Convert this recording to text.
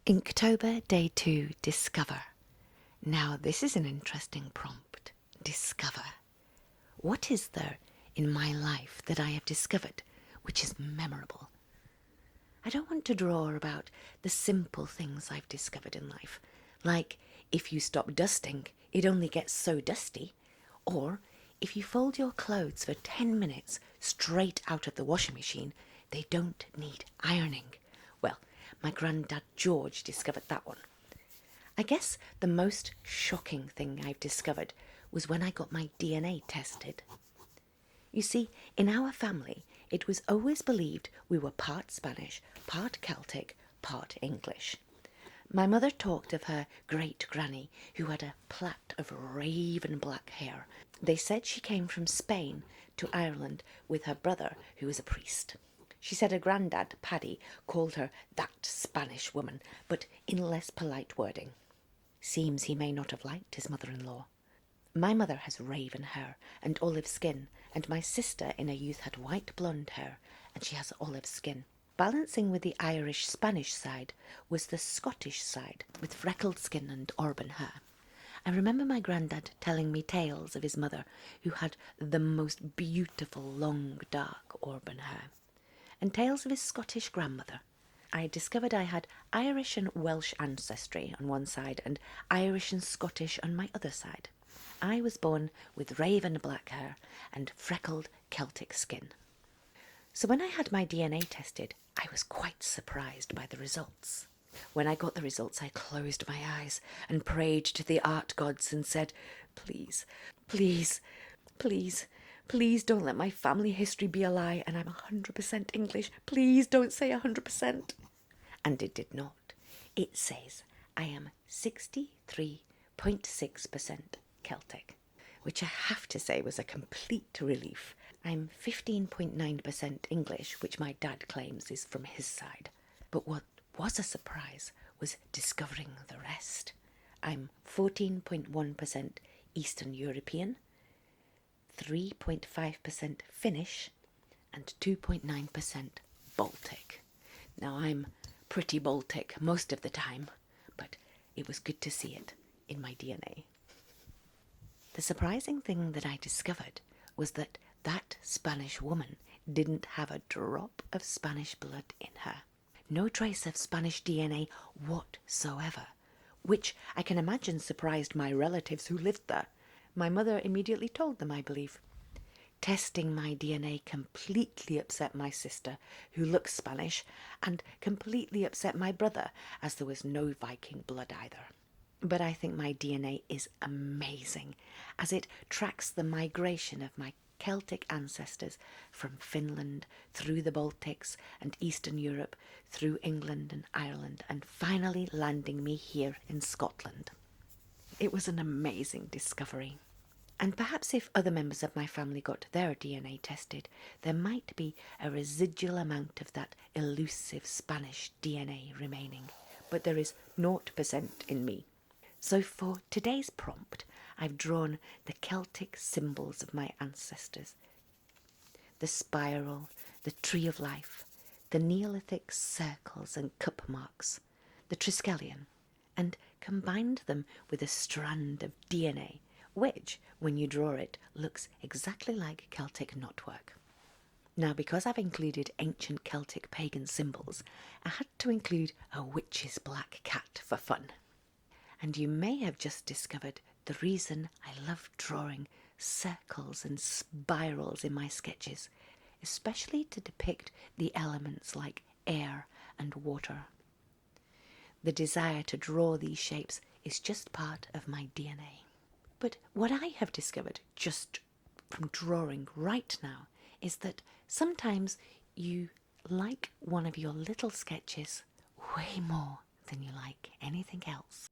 Inktober Day 2, Discover. Now this is an interesting prompt. Discover. What is there in my life that I have discovered which is memorable? I don't want to draw about the simple things I've discovered in life, like if you stop dusting, it only gets so dusty, or if you fold your clothes for 10 minutes straight out of the washing machine, they don't need ironing. Well, my granddad George discovered that one. I guess the most shocking thing I've discovered was when I got my DNA tested. You see, in our family, it was always believed we were part Spanish, part Celtic, part English. My mother talked of her great-granny who had a plait of raven black hair. They said she came from Spain to Ireland with her brother who was a priest. She said her granddad, Paddy, called her that Spanish woman, but in less polite wording. Seems he may not have liked his mother-in-law. My mother has raven hair and olive skin, and my sister in her youth had white blonde hair, and she has olive skin. Balancing with the Irish-Spanish side was the Scottish side, with freckled skin and auburn hair. I remember my granddad telling me tales of his mother, who had the most beautiful long dark auburn hair, and tales of his Scottish grandmother. I discovered I had Irish and Welsh ancestry on one side and Irish and Scottish on my other side. I was born with raven black hair and freckled Celtic skin. So when I had my DNA tested, I was quite surprised by the results. When I got the results, I closed my eyes and prayed to the art gods and said, "Please, please, please, please don't let my family history be a lie and I'm 100% English. Please don't say 100%. And it did not. It says I am 63.6% Celtic, which I have to say was a complete relief. I'm 15.9% English, which my dad claims is from his side. But what was a surprise was discovering the rest. I'm 14.1% Eastern European, 3.5% Finnish, and 2.9% Baltic. Now I'm pretty Baltic most of the time, but it was good to see it in my DNA. The surprising thing that I discovered was that Spanish woman didn't have a drop of Spanish blood in her. No trace of Spanish DNA whatsoever, which I can imagine surprised my relatives who lived there. My mother immediately told them, I believe. Testing my DNA completely upset my sister, who looks Spanish, and completely upset my brother, as there was no Viking blood either. But I think my DNA is amazing, as it tracks the migration of my Celtic ancestors from Finland through the Baltics and Eastern Europe, through England and Ireland, and finally landing me here in Scotland. It was an amazing discovery. And perhaps if other members of my family got their DNA tested, there might be a residual amount of that elusive Spanish DNA remaining. But there is 0% in me. So for today's prompt, I've drawn the Celtic symbols of my ancestors. The spiral, the tree of life, the neolithic circles and cup marks, the Triskelion, and combined them with a strand of DNA, which, when you draw it, looks exactly like Celtic knotwork. Now, because I've included ancient Celtic pagan symbols, I had to include a witch's black cat for fun. And you may have just discovered the reason I love drawing circles and spirals in my sketches, especially to depict the elements like air and water. The desire to draw these shapes is just part of my DNA. But what I have discovered just from drawing right now is that sometimes you like one of your little sketches way more than you like anything else.